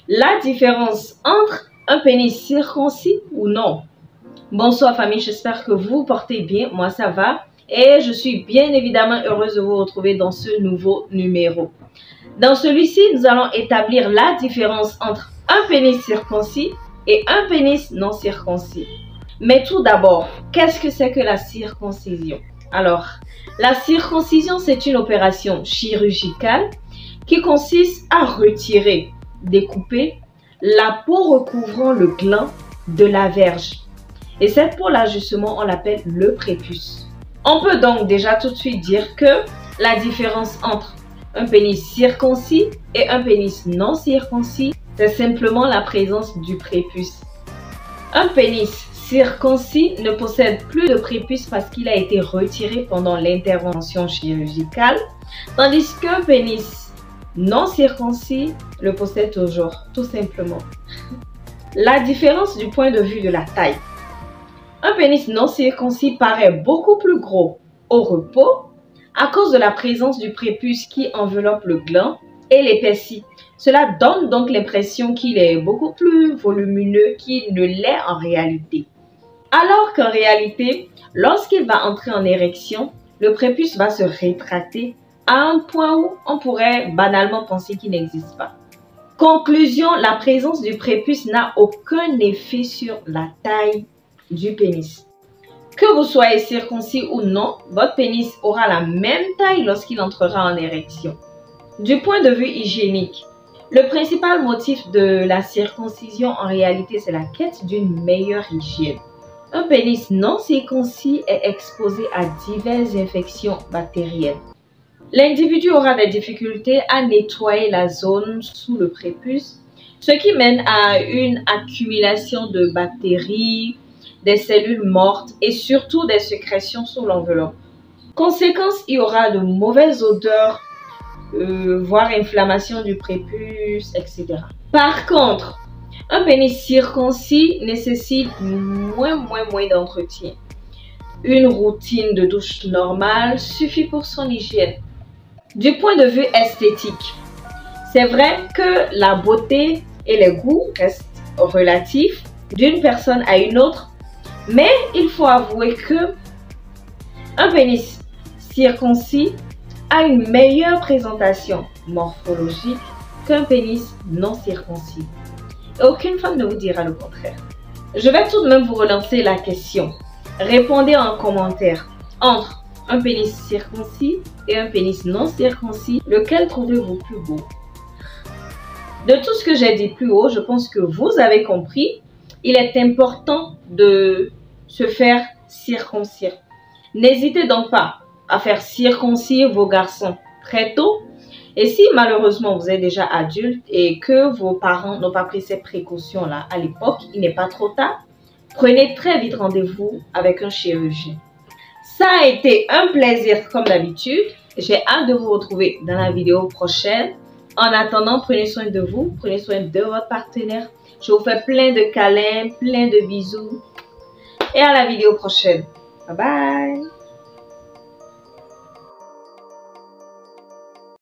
La différence entre un pénis circoncis ou non. Bonsoir famille, j'espère que vous portez bien, moi ça va. Et je suis bien évidemment heureuse de vous retrouver dans ce nouveau numéro. Dans celui-ci, nous allons établir la différence entre un pénis circoncis et un pénis non circoncis. Mais tout d'abord, qu'est-ce que c'est que la circoncision? Alors, la circoncision, c'est une opération chirurgicale qui consiste à retirer, découper la peau recouvrant le gland de la verge. Et cette peau-là, justement, on l'appelle le prépuce. On peut donc déjà tout de suite dire que la différence entre un pénis circoncis et un pénis non circoncis, c'est simplement la présence du prépuce. Un pénis circoncis ne possède plus de prépuce parce qu'il a été retiré pendant l'intervention chirurgicale, tandis qu'un pénis non circoncis le possède toujours, tout simplement. La différence du point de vue de la taille. Un pénis non circoncis paraît beaucoup plus gros au repos à cause de la présence du prépuce qui enveloppe le gland et l'épaissit. Cela donne donc l'impression qu'il est beaucoup plus volumineux qu'il ne l'est en réalité. Alors qu'en réalité, lorsqu'il va entrer en érection, le prépuce va se rétracter à un point où on pourrait banalement penser qu'il n'existe pas. Conclusion, la présence du prépuce n'a aucun effet sur la taille du pénis. Que vous soyez circoncis ou non, votre pénis aura la même taille lorsqu'il entrera en érection. Du point de vue hygiénique, le principal motif de la circoncision en réalité, c'est la quête d'une meilleure hygiène. Un pénis non circoncis est exposé à diverses infections bactériennes. L'individu aura des difficultés à nettoyer la zone sous le prépuce, ce qui mène à une accumulation de bactéries, des cellules mortes et surtout des sécrétions sous l'enveloppe. Conséquence, il y aura de mauvaises odeurs, voire inflammation du prépuce, etc. Par contre, un pénis circoncis nécessite moins d'entretien. Une routine de douche normale suffit pour son hygiène. Du point de vue esthétique, c'est vrai que la beauté et les goûts restent relatifs d'une personne à une autre, mais il faut avouer que un pénis circoncis a une meilleure présentation morphologique qu'un pénis non circoncis. Et aucune femme ne vous dira le contraire. Je vais tout de même vous relancer la question. Répondez en commentaire. Entre un pénis circoncis et un pénis non circoncis, lequel trouvez-vous plus beau? De tout ce que j'ai dit plus haut, je pense que vous avez compris. Il est important de se faire circoncire. N'hésitez donc pas à faire circoncire vos garçons très tôt. Et si malheureusement vous êtes déjà adulte et que vos parents n'ont pas pris ces précautions-là à l'époque, il n'est pas trop tard. Prenez très vite rendez-vous avec un chirurgien. Ça a été un plaisir comme d'habitude. J'ai hâte de vous retrouver dans la vidéo prochaine. En attendant, prenez soin de vous, prenez soin de votre partenaire. Je vous fais plein de câlins, plein de bisous. Et à la vidéo prochaine. Bye bye.